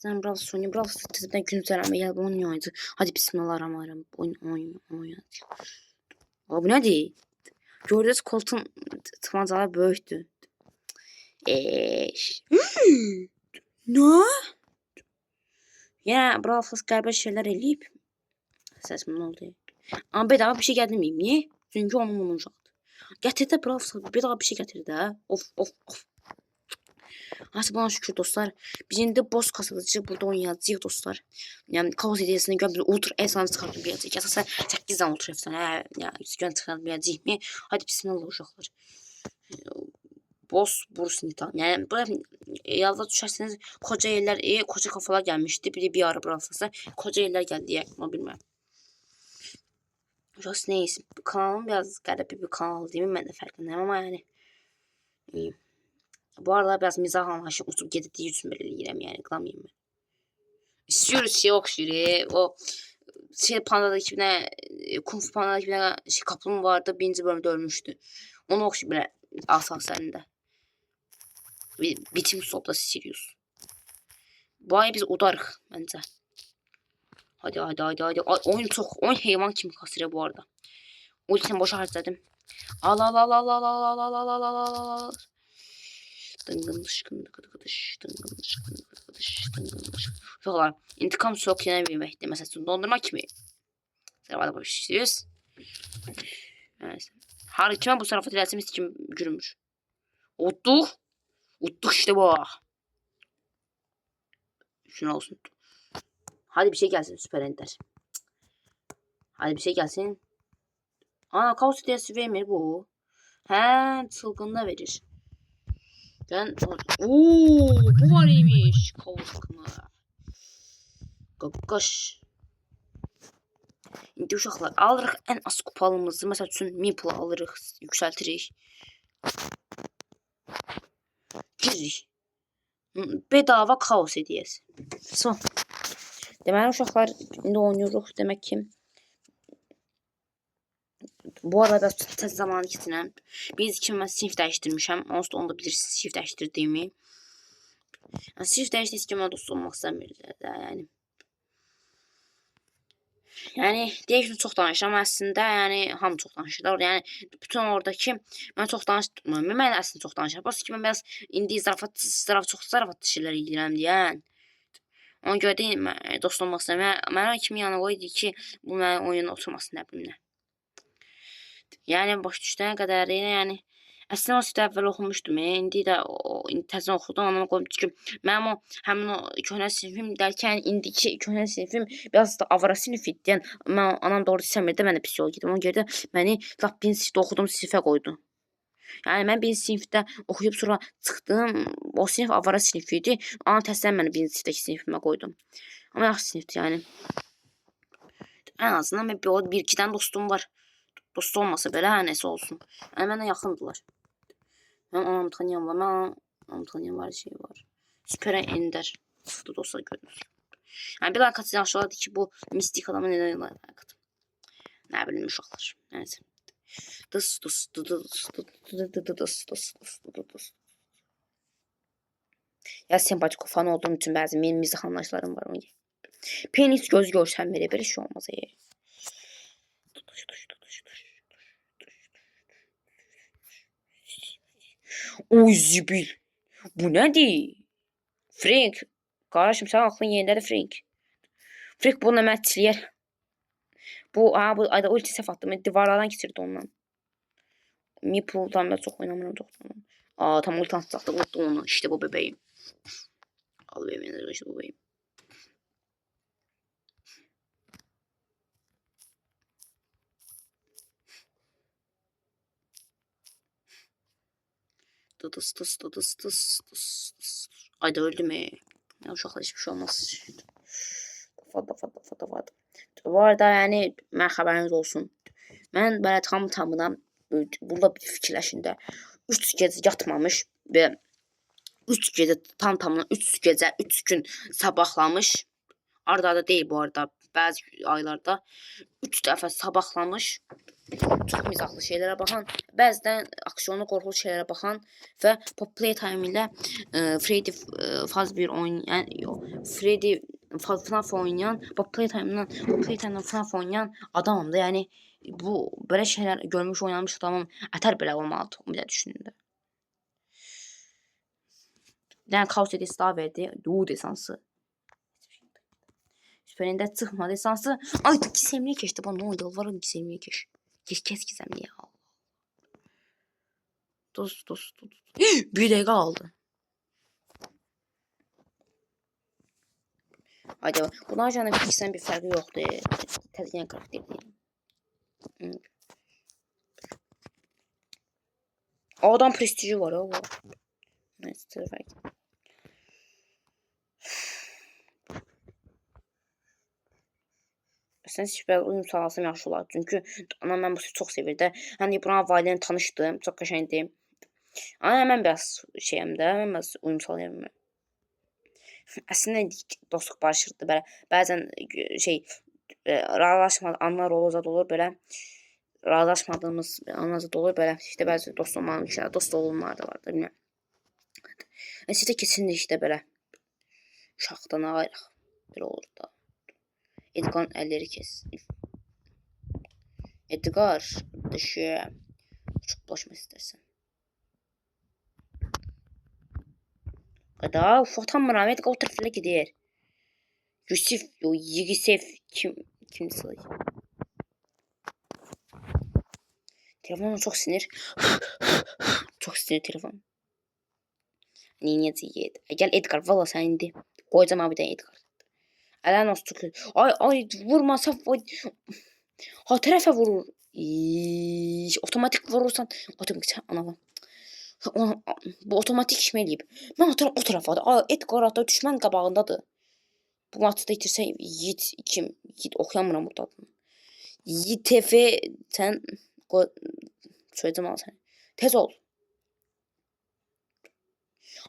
Sen Brawl Stars oynayın. Brawl Stars'dan güncelləmə gəlib oynayacaq. Hadi bismillahirrahmanirrahim. Oynayacaq. Bu nədir? Gördünüz koltuğun tımancaları böyükdür. Ne? Ya Brawl Stars qəribə şeylər eləyib. Səsim nə oldu? Amma bedava bir şey gətirməyim. Niyə? Çünki onun uşaqdır. Gətir də Brawl Stars bedava bir şey gətir də. Of. Neyse bana şükür dostlar. Biz indi boss kasılıcı burada oynayacağız dostlar. Yani kaos hediyesini gördüm. Ultra efsane çıkartmayacağız. Yasasa 8 tane ultra efsane. Ya gün çıkartmayacağız mı? Hadi bismillah uşaqlar. Boss Bursnitan. Yani burada yalda düşerseniz koca yerler, koca kafalar gelmişti. Bir ara burası. Koca yerler geldi ya. Ama bilmem. Just neyse. Kanalım biraz garip bir kanal değil mi? Ben de farkındayım ama yani. İyi. Bu arada biraz mizah anlayışı uçup gedikliyi üçün belə eləyirəm, yəni qılamayayım mən. İstiyoruz şey oxşuyur, o şey Panda'dakı bir dənə Kung Fu Panda'dakı bir dənə şey kaplum vardı, birinci bölümdə ölmüşdü. Onu oxşuyur belə asaslarında. Bitim stopla Sirius. Bu ayı biz udarıq məncə. Hadi. Oyun heyvan kimi kasır bu arada. Ultisini boşa harcadım. Al. Uşaqlar, intikam soğuk yenə bilməkdir. Məsələn, dondurma kimi. Sərvada başlayırız. Hər kimə bu sarafat eləsin, mis kimi gülmür. Utduq işte bu. Şuna olsun. Hadi bir şey gelsin Süper Ender. Hadi bir şey gelsin. Ana kaos hediyesi vermir bu. Hə, çılgında verir. Bu var imiş. Kaos akımı. Qaqaş. İndi uşaqlar alırıq ən az kupalımızı. Məsəl üçün Meeple alırıq, yüksəltirik. Giririk. Bedava kaos hediyesi. Son. Deməli uşaqlar indi oynayırıq. Demək ki bu arada tez zamanı keçirəm. Biz kimi mən sinif dəyişdirmişəm. Onsuz da onu da bilirsiniz sinif dəyişdirdiyimi. Yəni, sinif dəyişdiyiniz kimi mən dost olmaq istəmirlər də yəni. Yəni deyək ki çox danışıram əslində, yəni hamı çox danışırlar. Yəni bütün oradakı mən çox danışmıram. Mən əslində çox danışıram. Prosta ki mən biraz indi çox zarafat şeylər edirəm deyən. Ona görə də dost olmaq istəmirəm. Mən kimi yəni o idi ki bu mənim oyuna oturmasın nə bilim nə. Yəni baş düşdüyünə qədər yəni əslində o sitə əvvəl oxumuşdum. İndi də təzə oxudum. Ona qoyum ki mənim o həmin o köhnə sinifim dərkən indiki köhnə sinifim biraz da avara sinif idi. Yəni mən anam doğru istəmirdi, mən də pis yol gedim. Ona görə də məni lap birinci sinifdə oxudum sinifə qoydu. Yəni mən birinci sinifdə oxuyub sonra çıxdım. O sinif avara sinif idi. Ana təsəlli məni birinci sinifdəki sinifimə qoydum. Amma yaxşı sinifdir yəni. Ən azından mən bir iki dənə dostum var. Dost olmasa belə hər nəsə olsun. Yəni mənə yaxındılar. Mən onu tanıyan var. Mən onu tanıyan var şey var. Süper Ender. Sıfırda dostlar görünür. Yəni bir alakası yaxşılardı ki bu mistik adamı nədən alakadı. Nə bilim uşaqlar. Nəysə. Ya sempatik fan olduğum üçün bəzi mizah anlayışlarım var. Penis göz görsən belə bir şey olmaz. Oy zibil. Bu nədir? Frank. Qardaşım sən aklın yerindədir Frank. Frank bununla mətləyər. Bu ayda ulti səhv atdım. Divarlardan keçirdi ondan. Meeple'dan ben çok oynamıyorum. Tam ulti atacaqdı. Unuttum onu. İşte bu bebeğim. Al bebeğim. İşte bu bebeğim. Ayda öldü mü? Ya uşaqlar hiçbir şey olmaz. Fada. Bu arada yani mən xəbəriniz olsun. Mən belə tamına burada bir fikirləşin də 3 gecə yatmamış və 3 gecə tamına 3 gecə 3 gün sabahlamış. Arda deyil bu arada. bəzi aylarda 3 dəfə sabahlanmış çox mizahlı şeylərə baxan, bəzən aksiyonlu qorxulu şeylərə baxan və Pop Playtime ilə Freddy Fazbear oynayan, Freddy FNAF oynayan, Pop Playtime-dan FNAF oynayan adamım da. Yəni bu belə şeylər görmüş, oynamış adamım ətər belə olmalıdır, belə düşündüm. Yəni Kaos daha verdi, Dude esansı. Süperində çıxmadı esansı. Ay, gizemliyə keçdi. Bana ne oldu? Yalvarırım gizemliyə keç. Kes gizemliyə. Dost. Bir dəqiqə aldı. Haydi bak. Bunlar canım ikisinden bir farkı yoktu. Təzgən karakter değil. Adam prestiji var ya. Neyse, fark. Sən süper uyum sağlasam yaxşı olar. Çünki anam mən bu sözü çox sevirdi. Hani buna valideyn tanışdım. Çox qəşəngdir. Ama mən biraz şeyəm də, mən biraz uyum sağlayıram. Əslində dostluq barışırdı belə. Bəzən razılaşmadığımız anlar olur belə. Razılaşmadığımız anlar olur belə. İşte bəzi dost olmanın işlər, dost olunlar da var da, bilmirəm. Sizdə keçindi işte belə. Uşaqdan ayrıq. Belə olur da. Edgar'ın əlləri kes. Edgar dışı çok bulaşma istersen. Daha utanmıram. Edgar o tərəflərə gider. Yusif kim sayı? Telefonum çok sinir. Çok sinir telefon. Niye diyet? Gel Edgar valla sen indi. Koyacağım abi de Edgar. Ələn olsun. Ay vurmasa ha tərəfə vurur. Otomatik vurursan otomatik ana. Bu otomatik işmə eləyib. Mən o tərəfə Edgar ata düşmən qabağındadır. Bu maçda itirsə Yiğit kim? Yiğit oxuyamıram burada. Yiğit Tefe sen söyleyeceğim al sen. Tez ol.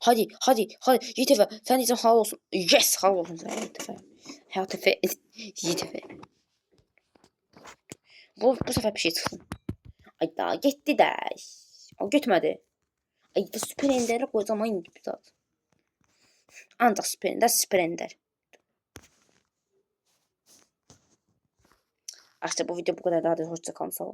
Hadi Yiğit Tefe sen diyeceğim hal olsun. Yes hal olsun sen Yiğit Tefe. Hayat Tefe Yiğit Tefe. Bu sefer bir şey çıksın. Ay daha gitti de. O gitmedi. Ay da Süper Ender'e koyacağım aynı gibi zaten. Ancak Süper Ender. İşte bu video bu kadar. Daha da hoşça kalın. Sağ olun.